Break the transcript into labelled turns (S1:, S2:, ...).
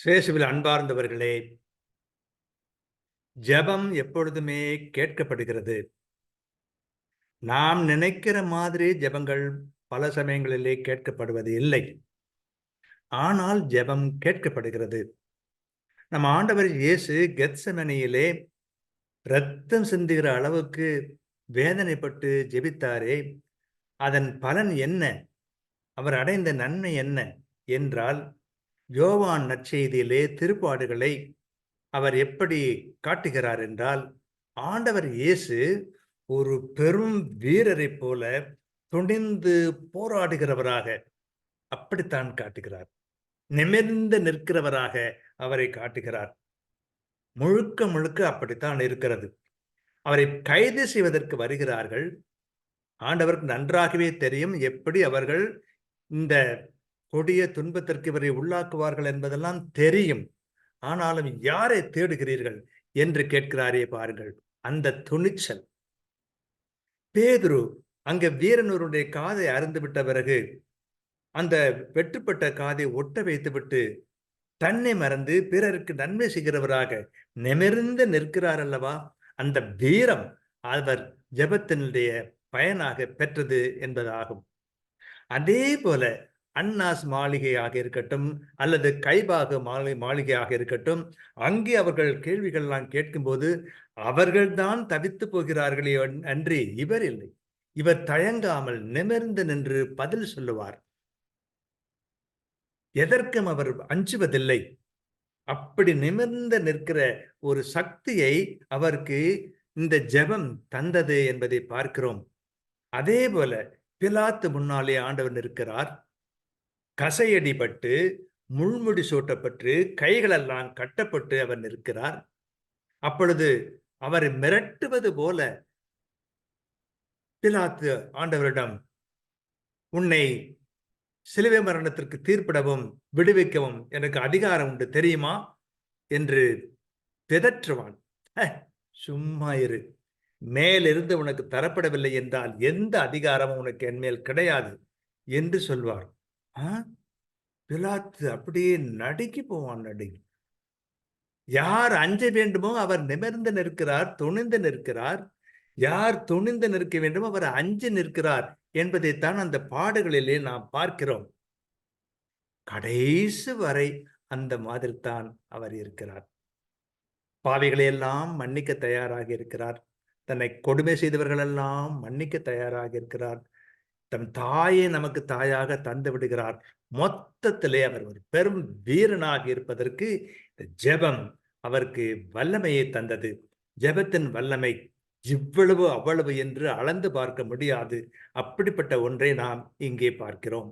S1: இயேசுவில் அன்பார்ந்தவர்களே, ஜெபம் எப்பொழுதுமே கேட்கப்படுகிறது. நாம் நினைக்கிற மாதிரி ஜெபங்கள் பல சமயங்களிலே கேட்கப்படுவது இல்லை. ஆனால் ஜெபம் கேட்கப்படுகிறது. நம் ஆண்டவர் இயேசு கெத்செமனியிலே இரத்தம் சிந்துகிற அளவுக்கு வேதனைப்பட்டு ஜெபித்தாரே, அதன் பலன் என்ன? அவர் அடைந்த நன்மை என்ன என்றால், யோவான் நற்செய்தியிலே திருப்பாடுகளை அவர் எப்படி காட்டுகிறார் என்றால், ஆண்டவர் இயேசு ஒரு பெரும் வீரரைப் போல துணிந்து போராடுகிறவராக அப்படித்தான் காட்டுகிறார். நிமிர்ந்து நிற்கிறவராக அவரை காட்டுகிறார். முழுக்க முழுக்க அப்படித்தான் இருக்கிறது. அவரை கைது செய்வதற்கு வருகிறார்கள். ஆண்டவருக்கு நன்றாகவே தெரியும் எப்படி அவர்கள் இந்த கொடிய துன்பத்திற்கு இவரை உள்ளாக்குவார்கள் என்பதெல்லாம் தெரியும். ஆனாலும் யாரை தேடுகிறீர்கள் என்று கேட்கிறாரே பாருங்கள். அந்த துணிச்சல். பேதுரு அங்க வீரனூருடைய காதை அருந்து விட்ட பிறகு அந்த வெட்டுப்பட்ட காதை ஒட்ட வைத்துவிட்டு தன்னை மறந்து பிறருக்கு நன்மை செய்கிறவராக நிமிர்ந்து நிற்கிறார் அல்லவா? அந்த வீரம் அவர் ஜெபத்தினுடைய பயனாக பெற்றது என்பதாகும். அதே போல அன்னாஸ் மாளிகையாக இருக்கட்டும் அல்லது கைபாக மாளிகையாக இருக்கட்டும், அங்கே அவர்கள் கேள்விகள்லாம் கேட்கும்போது அவர்கள்தான் தவித்து போகிறார்களே அன்றி இவர் இல்லை. இவர் தயங்காமல் நிமிர்ந்து நின்று பதில் சொல்லுவார். எதற்கும் அவர் அஞ்சுவதில்லை. அப்படி நிமிர்ந்து நிற்கிற ஒரு சக்தியை அவருக்கு இந்த ஜெபம் தந்தது என்பதை பார்க்கிறோம். அதே போல பிலாத்து முன்னாலே ஆண்டவர் நிற்கிறார். கசையடிபட்டு முள்முடி சூட்டப்பட்டு கைகளெல்லாம் கட்டப்பட்டு அவர் நிற்கிறார். அப்பொழுது அவரை மிரட்டுவது போல பிலாத்து ஆண்டவரிடம், உன்னை சிலுவை மரணத்திற்கு தீர்ப்பிடவும் விடுவிக்கவும் எனக்கு அதிகாரம் உண்டு தெரியுமா என்று பிதற்றுவான். சும்மா இரு, மேலிருந்து உனக்கு தரப்படவில்லை என்றால் எந்த அதிகாரமும் உனக்கு என்மேல் கிடையாது என்று சொல்வார். பிலாத்து அப்படியே நடுங்கி போவான். நடுங்கி யார் அஞ்ச வேண்டுமோ அவர் நிமிர்ந்து நிற்கிறார், துணிந்து நிற்கிறார். யார் துணிந்து நிற்க வேண்டுமோ அவர் அஞ்சு நிற்கிறார் என்பதைத்தான் அந்த பாடுகளிலே நாம் பார்க்கிறோம். கடைசி வரை அந்த மாதிரி தான் அவர் இருக்கிறார். பாவிகளை எல்லாம் மன்னிக்க தயாராக இருக்கிறார். தன்னை கொடுமை செய்தவர்களெல்லாம் மன்னிக்க தயாராக இருக்கிறார். தன் தாயை நமக்கு தாயாக தந்து விடுகிறார். மொத்தத்திலே அவர் ஒரு பெரும் வீரனாக இருப்பதற்கு ஜெபம் அவருக்கு வல்லமையை தந்தது. ஜெபத்தின் வல்லமை இவ்வளவு அவ்வளவு என்று அளந்து பார்க்க முடியாது. அப்படிப்பட்ட ஒன்றை நாம் இங்கே பார்க்கிறோம்.